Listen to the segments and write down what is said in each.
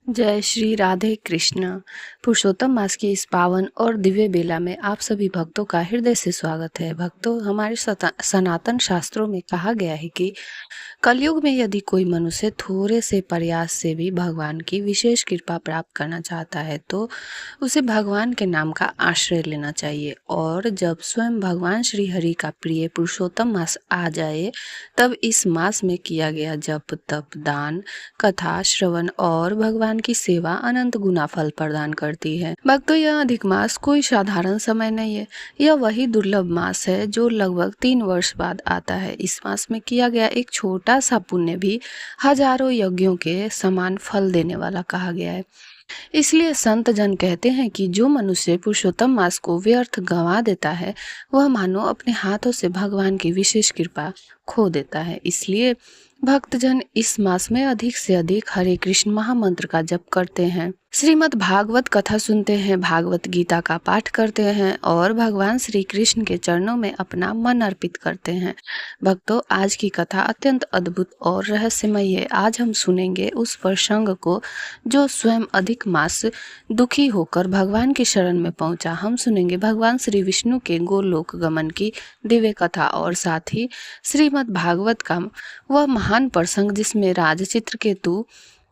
जय श्री राधे कृष्ण। पुरुषोत्तम मास की इस पावन और दिव्य बेला में आप सभी भक्तों का हृदय से स्वागत है। भक्तों, हमारे सनातन शास्त्रों में कहा गया है कि कलयुग में यदि कोई मनुष्य थोड़े से प्रयास से भी भगवान की विशेष कृपा प्राप्त करना चाहता है तो उसे भगवान के नाम का आश्रय लेना चाहिए। और जब स्वयं भगवान श्री हरि का प्रिय पुरुषोत्तम मास आ जाए तब इस मास में किया गया जप तप दान कथा श्रवण और भगवान की सेवा अनंत गुना फल प्रदान करती है। भक्तों, यह अधिक मास कोई साधारण समय नहीं है। यह वही दुर्लभ मास है जो लगभग 3 वर्ष बाद आता है। इस मास में किया गया एक छोटा सा पुण्य भी हजारों यज्ञों के समान फल देने वाला कहा गया है। इसलिए संत जन कहते हैं कि जो मनुष्य पुरुषोत्तम मास को व्यर्थ गंवा देता है वह मानो अपने हाथों से भगवान की विशेष कृपा खो देता है। इसलिए भक्तजन इस मास में अधिक से अधिक हरे कृष्ण महामंत्र का जप करते हैं, श्रीमद् भागवत कथा सुनते हैं, भागवत गीता का पाठ करते हैं और भगवान श्री कृष्ण के चरणों में अपना मन अर्पित करते हैं। भक्तों, आज की कथा अत्यंत अद्भुत और रहस्यमय है। आज हम सुनेंगे उस प्रसंग को जो स्वयं अधिक मास दुखी होकर भगवान की शरण में पहुंचा। हम सुनेंगे भगवान श्री विष्णु के गोलोक गमन की दिव्य कथा और साथ ही श्रीमद् भागवत का वह महान प्रसंग जिसमें राज चित्रकेतु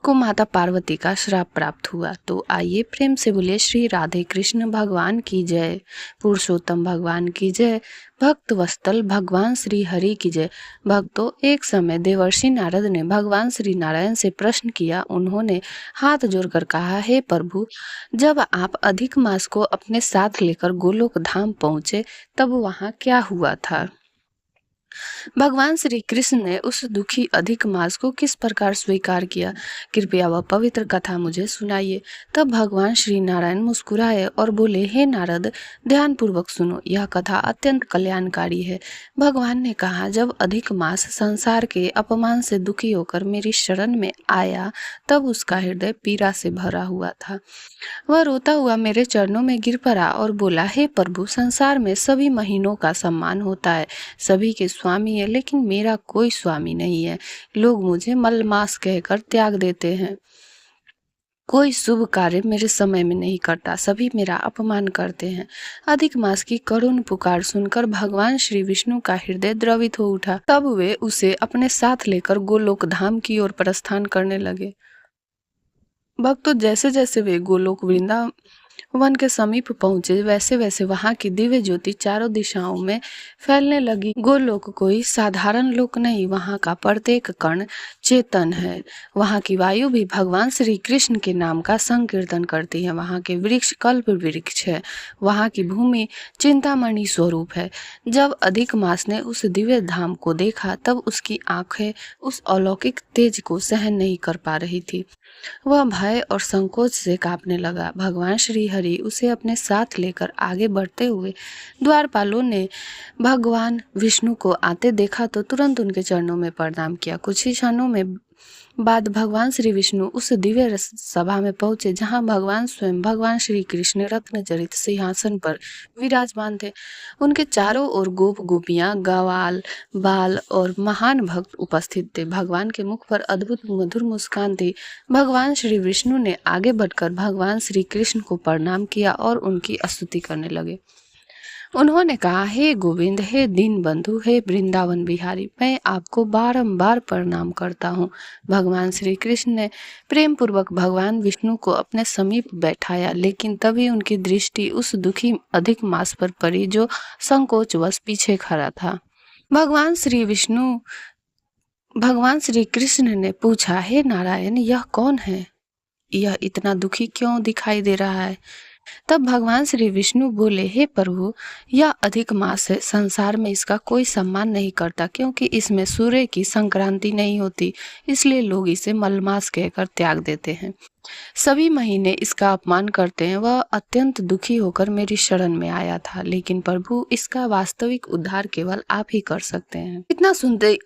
को माता पार्वती का श्राप प्राप्त हुआ। तो आइए प्रेम से बोलिए श्री राधे कृष्ण भगवान की जय, पुरुषोत्तम भगवान की जय, भक्त वत्सल भगवान श्री हरि की जय। भक्तों, एक समय देवर्षि नारद ने भगवान श्री नारायण से प्रश्न किया। उन्होंने हाथ जोड़कर कहा, हे प्रभु, जब आप अधिक मास को अपने साथ लेकर गोलोक धाम पहुंचे तब वहां क्या हुआ था? भगवान श्री कृष्ण ने उस दुखी अधिक मास को किस प्रकार स्वीकार किया? कृपया वह पवित्र कथा मुझे सुनाइए। तब भगवान श्री नारायण मुस्कुराए और बोले, हे नारद, ध्यान पूर्वक सुनो, यह कथा अत्यंत कल्याणकारी है। भगवान ने कहा, जब अधिक मास संसार के अपमान से दुखी होकर मेरी शरण में आया तब उसका हृदय पीड़ा से भरा हुआ था। वह रोता हुआ मेरे चरणों में गिर पड़ा और बोला, हे प्रभु, संसार में सभी महीनों का सम्मान होता है, सभी के स्वामी है, लेकिन मेरा कोई स्वामी नहीं है। लोग मुझे मलमास कहकर त्याग देते हैं। कोई शुभ कार्य मेरे समय में नहीं करता, सभी मेरा अपमान करते हैं। अधिक मास की करुण पुकार सुनकर भगवान श्री विष्णु का हृदय द्रवित हो उठा। तब वे उसे अपने साथ लेकर गोलोक धाम की ओर प्रस्थान करने लगे। भक्तों, जैसे जैसे वे गोलोक वृंदावन के समीप पहुंचे वैसे वैसे वहां की दिव्य ज्योति चारों दिशाओं में फैलने लगी। गोलोक कोई साधारण लोक नहीं, वहां का प्रत्येक कण चेतन है। वहां की वायु भी भगवान श्री कृष्ण के नाम का संकीर्तन करती है। वहां के वृक्ष कल्प वृक्ष है। वहां की भूमि चिंतामणि स्वरूप है। जब अधिक मास ने उस दिव्य धाम को देखा तब उसकी आंखें उस अलौकिक तेज को सहन नहीं कर पा रही थी। वह भय और संकोच से कांपने लगा। भगवान श्री हरि उसे अपने साथ लेकर आगे बढ़ते हुए द्वारपालों ने भगवान विष्णु को आते देखा तो तुरंत उनके चरणों में प्रणाम किया। कुछ ही क्षणों में बाद भगवान श्री विष्णु उस दिव्य सभा में पहुंचे जहां भगवान स्वयं भगवान श्री कृष्ण रत्न जड़ित सिंहासन पर विराजमान थे। उनके चारों ओर गोप गोपियां, ग्वाल बाल और महान भक्त उपस्थित थे। भगवान के मुख पर अद्भुत मधुर मुस्कान थी। भगवान श्री विष्णु ने आगे बढ़कर भगवान श्री कृष्ण को प्रणाम किया और उनकी स्तुति करने लगे। उन्होंने कहा, हे गोविंद, हे दीन बंधु, हे वृंदावन बिहारी, मैं आपको बारंबार प्रणाम करता हूँ। भगवान श्री कृष्ण ने प्रेम पूर्वक भगवान विष्णु को अपने समीप बैठाया, लेकिन तभी उनकी दृष्टि उस दुखी अधिक मास पर पड़ी जो संकोचवश पीछे खड़ा था। भगवान श्री कृष्ण ने पूछा, हे नारायण, यह कौन है? यह इतना दुखी क्यों दिखाई दे रहा है? तब भगवान श्री विष्णु बोले, हे प्रभु, यह अधिक मास है। संसार में इसका कोई सम्मान नहीं करता, क्योंकि इसमें सूर्य की संक्रांति नहीं होती, इसलिए लोग इसे मलमास कहकर त्याग देते हैं। सभी महीने इसका अपमान करते हैं। वह अत्यंत दुखी होकर मेरी शरण में आया था, लेकिन प्रभु, इसका वास्तविक उद्धार केवल आप ही कर सकते हैं। इतना सुनते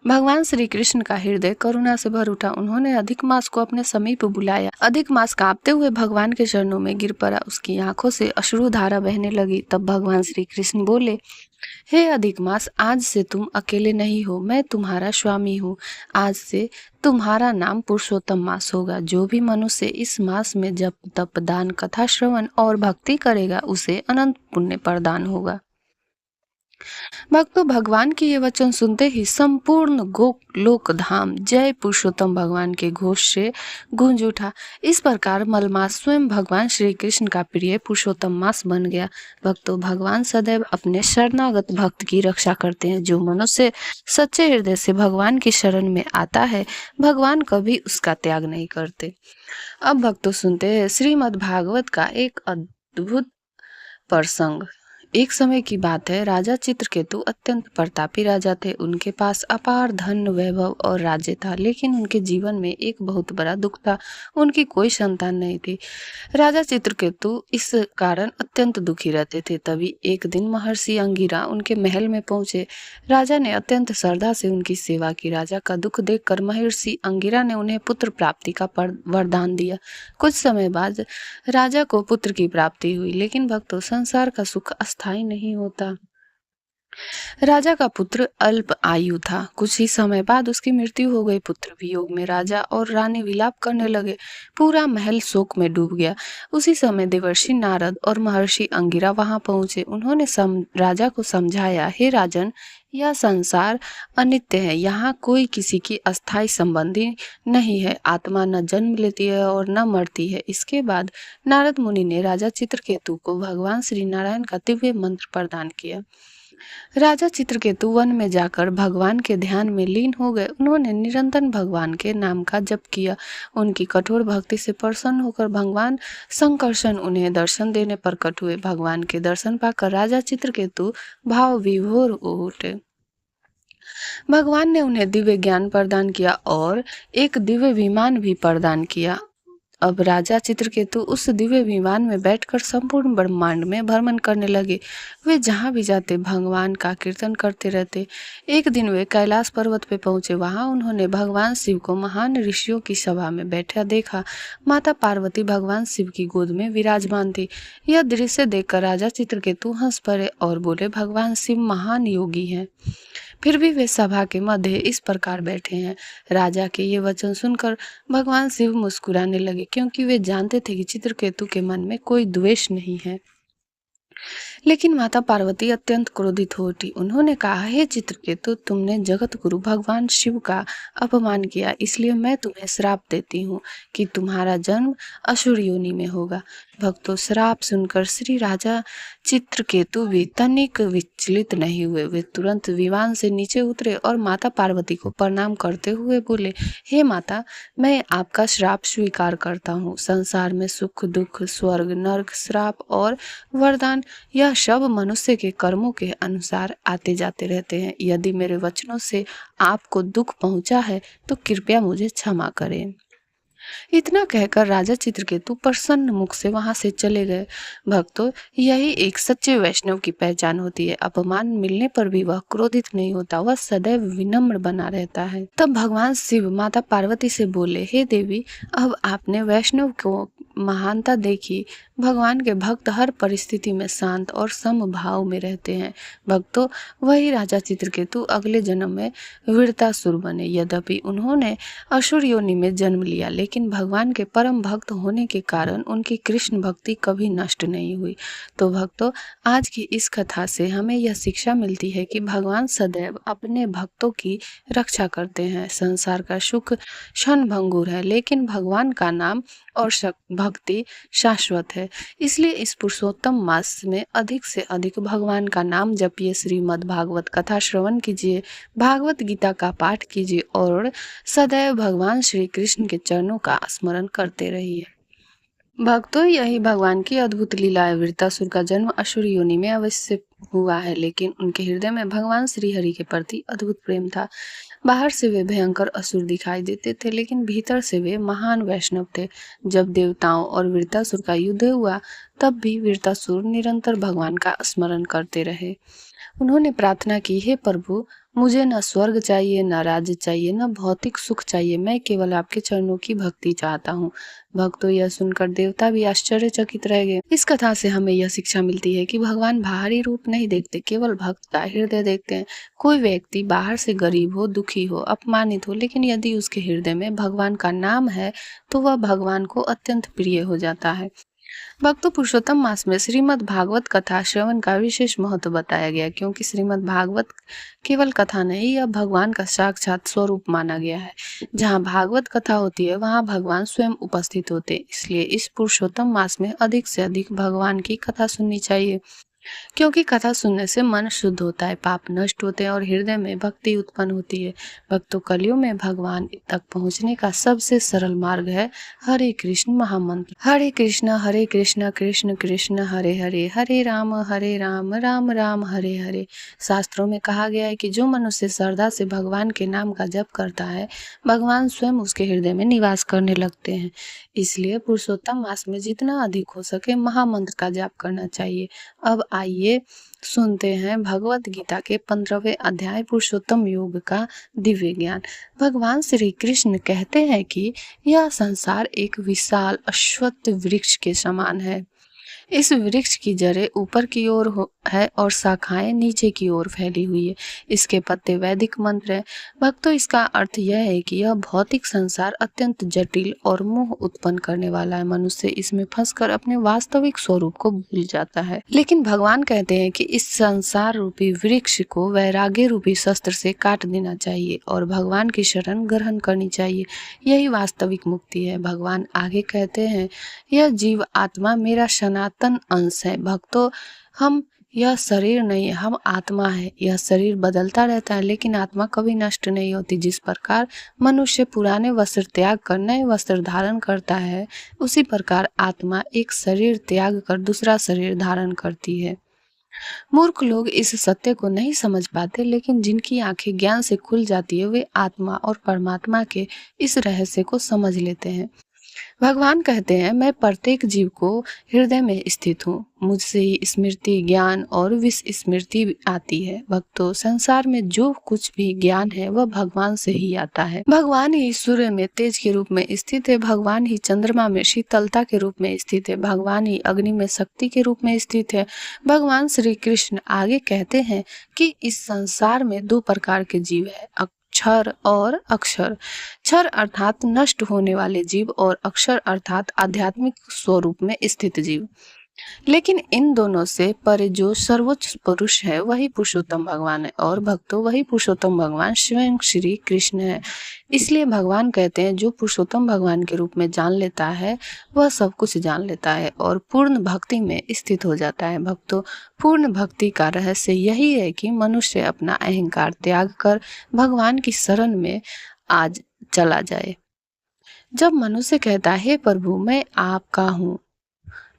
भगवान श्री कृष्ण का हृदय करुणा से भर उठा। उन्होंने अधिक मास को अपने समीप बुलाया। अधिक मास कांपते हुए भगवान के चरणों में गिर पड़ा। उसकी आंखों से अश्रु धारा बहने लगी। तब भगवान श्री कृष्ण बोले, हे अधिक मास, आज से तुम अकेले नहीं हो, मैं तुम्हारा स्वामी हूँ। आज से तुम्हारा नाम पुरुषोत्तम मास होगा। जो भी मनुष्य इस मास में जप तप दान कथा श्रवण और भक्ति करेगा उसे अनंत पुण्य प्रदान होगा। भक्तों, भगवान के ये वचन सुनते ही संपूर्ण गोलोक धाम जय पुरुषोत्तम भगवान के घोष से गूंज उठा। इस प्रकार मलमास स्वयं भगवान श्री कृष्ण का प्रिय पुरुषोत्तम मास बन गया। भक्तों, भगवान सदैव अपने शरणागत भक्त की रक्षा करते हैं। जो मनुष्य सच्चे हृदय से भगवान की शरण में आता है, भगवान कभी उसका त्याग नहीं करते। अब भक्तों सुनते हैं श्रीमद् भागवत का एक अद्भुत प्रसंग। एक समय की बात है, राजा चित्रकेतु अत्यंत प्रतापी राजा थे। उनके पास अपार धन वैभव और राज्य था, लेकिन उनके जीवन में एक बहुत बड़ा दुख था। उनकी कोई संतान नहीं थी। राजा चित्रकेतु इस कारण अत्यंत दुखी रहते थे। तभी एक दिन महर्षि अंगिरा उनके महल में पहुंचे। राजा ने अत्यंत श्रद्धा से उनकी सेवा की। राजा का दुख देखकर महर्षि अंगिरा ने उन्हें पुत्र प्राप्ति का वरदान दिया। कुछ समय बाद राजा को पुत्र की प्राप्ति हुई, लेकिन भक्तों, संसार का सुख अस्थायी नहीं होता। राजा का पुत्र अल्प आयु था। कुछ ही समय बाद उसकी मृत्यु हो गई। पुत्र वियोग में राजा और रानी विलाप करने लगे। पूरा महल शोक में डूब गया। उसी समय देवर्षि नारद और महर्षि अंगिरा वहां पहुंचे। उन्होंने राजा को समझाया, हे राजन, यह संसार अनित्य है। यहाँ कोई किसी की अस्थायी संबंधी नहीं है। आत्मा न जन्म लेती है और न मरती है। इसके बाद नारद मुनि ने राजा चित्रकेतु को भगवान श्री नारायण का दिव्य मंत्र प्रदान किया। राजा चित्रकेतु वन में जाकर भगवान के ध्यान में लीन हो गए। उन्होंने निरंतर भगवान के नाम का जप किया। उनकी कठोर भक्ति से प्रसन्न होकर भगवान संकर्षण उन्हें दर्शन देने प्रकट हुए। भगवान के दर्शन पाकर राजा चित्रकेतु भाव विभोर हो उठे। भगवान ने उन्हें दिव्य ज्ञान प्रदान किया और एक दिव्य विमान भी प्रदान किया। अब राजा चित्रकेतु उस दिव्य विमान में बैठकर संपूर्ण ब्रह्मांड में भ्रमण करने लगे। वे जहाँ भी जाते भगवान का कीर्तन करते रहते। एक दिन वे कैलाश पर्वत पे पहुंचे। वहां उन्होंने भगवान शिव को महान ऋषियों की सभा में बैठा देखा। माता पार्वती भगवान शिव की गोद में विराजमान थी। यह दृश्य देखकर राजा चित्रकेतु हंस पड़े और बोले, भगवान शिव महान योगी हैं, फिर भी वे सभा के मध्य इस प्रकार बैठे हैं। राजा के ये वचन सुनकर भगवान शिव मुस्कुराने लगे, क्योंकि वे जानते थे कि चित्रकेतु के मन में कोई द्वेष नहीं है। लेकिन माता पार्वती अत्यंत क्रोधित हो उठी। उन्होंने कहा, हे चित्रकेतु, तुमने जगत गुरु भगवान शिव का अपमान किया, इसलिए मैं तुम्हें श्राप देती हूँ कि तुम्हारा जन्म असुर योनि में होगा। भक्तों, श्राप सुनकर श्री राजा चित्रकेतु भी तनिक विचलित नहीं हुए। वे तुरंत विमान से नीचे उतरे और माता पार्वती को प्रणाम करते हुए बोले, हे माता, मैं आपका श्राप स्वीकार करता हूँ। संसार में सुख दुख, स्वर्ग नरक, श्राप और वरदान, यह सब मनुष्य के कर्मों के अनुसार आते जाते रहते हैं। यदि मेरे वचनों से आपको दुख पहुंचा है तो कृपया मुझे क्षमा करें। इतना कहकर राजा चित्रकेतु प्रसन्न मुख से वहां से चले गए। भक्तों, यही एक सच्चे वैष्णव की पहचान होती है। अपमान मिलने पर भी वह क्रोधित नहीं होता, वह सदैव विनम्र बना रहता है। तब भगवान शिव माता पार्वती से बोले, हे देवी, अब आपने वैष्णव को महानता देखी। भगवान के भक्त हर परिस्थिति में शांत और समभाव में रहते हैं। भक्तों, वही राजा चित्रकेतु अगले जन्म में वीरतासुर बने। यद्यपि उन्होंने असुर योनि में जन्म लिया, लेकिन भगवान के परम भक्त होने के कारण उनकी कृष्ण भक्ति कभी नष्ट नहीं हुई। तो भक्तों, आज की इस कथा से हमें यह शिक्षा मिलती है कि भगवान सदैव अपने भक्तों की रक्षा करते हैं। संसार का सुख क्षण भंगुर है, लेकिन भगवान का नाम और भक्ति शाश्वत है। इसलिए इस पुरुषोत्तम मास में अधिक से अधिक भगवान का नाम जपिए, श्रीमद् भागवत कथा श्रवण कीजिए, भागवत गीता का पाठ कीजिए और सदैव भगवान श्री कृष्ण के चरणों का स्मरण करते रहिए। भक्तों, यही भगवान की अद्भुत लीला है। वृत्तासुर का जन्म असुर योनि में अवश्य हुआ है, लेकिन उनके हृदय में भगवान श्री हरि के प्रति अद्भुत प्रेम था। बाहर से वे भयंकर असुर दिखाई देते थे, लेकिन भीतर से वे महान वैष्णव थे। जब देवताओं और वृत्तासुर का युद्ध हुआ, तब भी वृत्तासुर निरंतर भगवान का स्मरण करते रहे। उन्होंने प्रार्थना की, हे प्रभु, मुझे न स्वर्ग चाहिए, न राज्य चाहिए, न भौतिक सुख चाहिए, मैं केवल आपके चरणों की भक्ति चाहता हूँ। भक्तों, यह सुनकर देवता भी आश्चर्यचकित रह गए। इस कथा से हमें यह शिक्षा मिलती है कि भगवान बाहरी रूप नहीं देखते, केवल भक्त का हृदय देखते हैं। कोई व्यक्ति बाहर से गरीब हो, दुखी हो, अपमानित हो, लेकिन यदि उसके हृदय में भगवान का नाम है तो वह भगवान को अत्यंत प्रिय हो जाता है। भक्तों, पुरुषोत्तम मास में श्रीमद् भागवत कथा श्रवण का विशेष महत्व बताया गया, क्योंकि श्रीमद् भागवत केवल कथा नहीं, यह भगवान का साक्षात स्वरूप माना गया है। जहाँ भागवत कथा होती है वहाँ भगवान स्वयं उपस्थित होते, इसलिए इस पुरुषोत्तम मास में अधिक से अधिक भगवान की कथा सुननी चाहिए, क्योंकि कथा सुनने से मन शुद्ध होता है, पाप नष्ट होते हैं और हृदय में भक्ति उत्पन्न होती है। भक्तों, कलियुग में भगवान तक पहुंचने का सबसे सरल मार्ग है हरे कृष्ण महामंत्र। हरे कृष्ण कृष्ण कृष्ण हरे हरे, हरे राम राम राम हरे हरे। शास्त्रों में कहा गया है कि जो मनुष्य श्रद्धा से भगवान के नाम का जप करता है, भगवान स्वयं उसके हृदय में निवास करने लगते हैं। इसलिए पुरुषोत्तम मास में जितना अधिक हो सके महामंत्र का जाप करना चाहिए। अब आइए सुनते हैं भगवत गीता के 15वें अध्याय पुरुषोत्तम योग का दिव्य ज्ञान। भगवान श्री कृष्ण कहते हैं कि यह संसार एक विशाल अश्वत्थ वृक्ष के समान है। इस वृक्ष की जड़ें ऊपर की ओर है और शाखाएं नीचे की ओर फैली हुई है। इसके पत्ते वैदिक मंत्र है। भक्तों, इसका अर्थ यह है कि यह भौतिक संसार अत्यंत जटिल और मोह उत्पन्न करने वाला है। मनुष्य इसमें फंसकर अपने वास्तविक स्वरूप को भूल जाता है। लेकिन भगवान कहते हैं कि इस संसार रूपी वृक्ष को वैराग्य रूपी शस्त्र से काट देना चाहिए और भगवान की शरण ग्रहण करनी चाहिए। यही वास्तविक मुक्ति है। भगवान आगे कहते हैं, यह जीव आत्मा मेरा सनातन अंश है। भक्तों, हम यह शरीर नहीं है, हम आत्मा है। यह शरीर बदलता रहता है, लेकिन आत्मा कभी नष्ट नहीं होती। जिस प्रकार मनुष्य पुराने वस्त्र त्याग कर नए वस्त्र धारण करता है, उसी प्रकार आत्मा एक शरीर त्याग कर दूसरा शरीर धारण करती है। मूर्ख लोग इस सत्य को नहीं समझ पाते, लेकिन जिनकी आंखें ज्ञान से खुल जाती है, वे आत्मा और परमात्मा के इस रहस्य को समझ लेते हैं। भगवान कहते हैं, मैं प्रत्येक जीव को हृदय में स्थित हूँ। मुझसे ही स्मृति, ज्ञान और विस्मृति आती है। भक्तों, संसार में जो कुछ भी ज्ञान है वह भगवान से ही आता है। भगवान ही सूर्य में तेज के रूप में स्थित है। भगवान ही चंद्रमा में शीतलता के रूप में स्थित है। भगवान ही अग्नि में शक्ति के रूप में स्थित है। भगवान श्री कृष्ण आगे कहते हैं कि इस संसार में दो प्रकार के जीव है, क्षर और अक्षर। क्षर अर्थात नष्ट होने वाले जीव और अक्षर अर्थात आध्यात्मिक स्वरूप में स्थित जीव। लेकिन इन दोनों से परे जो सर्वोच्च पुरुष है वही पुरुषोत्तम भगवान है, और भक्तों, वही पुरुषोत्तम भगवान स्वयं श्री कृष्ण है। इसलिए भगवान कहते हैं, जो पुरुषोत्तम भगवान के रूप में जान लेता है वह सब कुछ जान लेता है और पूर्ण भक्ति में स्थित हो जाता है। भक्तों, पूर्ण भक्ति का रहस्य यही है कि मनुष्य अपना अहंकार त्याग कर भगवान की शरण में आज चला जाए। जब मनुष्य कहता है, हे प्रभु, मैं आपका हूँ,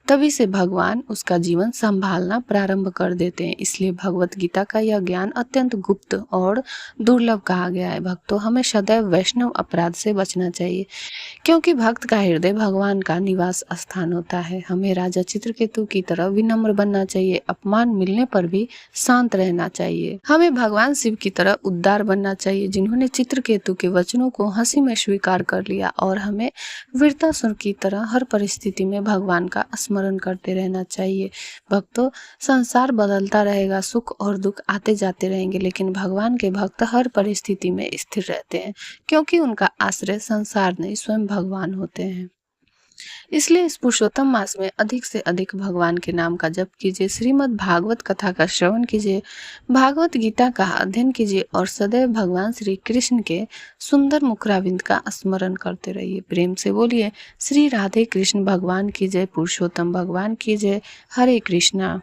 तभी से भगवान उसका जीवन संभालना प्रारंभ कर देते हैं। इसलिए भगवत गीता का यह ज्ञान अत्यंत गुप्त और दुर्लभ कहा गया है। भक्तों, हमें सदैव वैष्णव अपराध से बचना चाहिए, क्योंकि भक्त का हृदय भगवान का निवास स्थान होता है। हमें राजा चित्रकेतु की तरह विनम्र बनना चाहिए। अपमान मिलने पर भी शांत रहना चाहिए। हमें भगवान शिव की तरह उदार बनना चाहिए, जिन्होंने चित्रकेतु के वचनों को हंसी में स्वीकार कर लिया। और हमें वीरतासुर की तरह हर परिस्थिति में भगवान का स्मरण करते रहना चाहिए। भक्तों, संसार बदलता रहेगा, सुख और दुख आते जाते रहेंगे, लेकिन भगवान के भक्त हर परिस्थिति में स्थिर रहते हैं, क्योंकि उनका आश्रय संसार नहीं, स्वयं भगवान होते हैं। इसलिए इस पुरुषोत्तम मास में अधिक से अधिक भगवान के नाम का जप कीजिए, श्रीमद् भागवत कथा का श्रवण कीजिए, भागवत गीता का अध्ययन कीजिए और सदैव भगवान श्री कृष्ण के सुंदर मुखराविंद का स्मरण करते रहिए। प्रेम से बोलिए, श्री राधे कृष्ण भगवान की जय, पुरुषोत्तम भगवान की जय। हरे कृष्णा।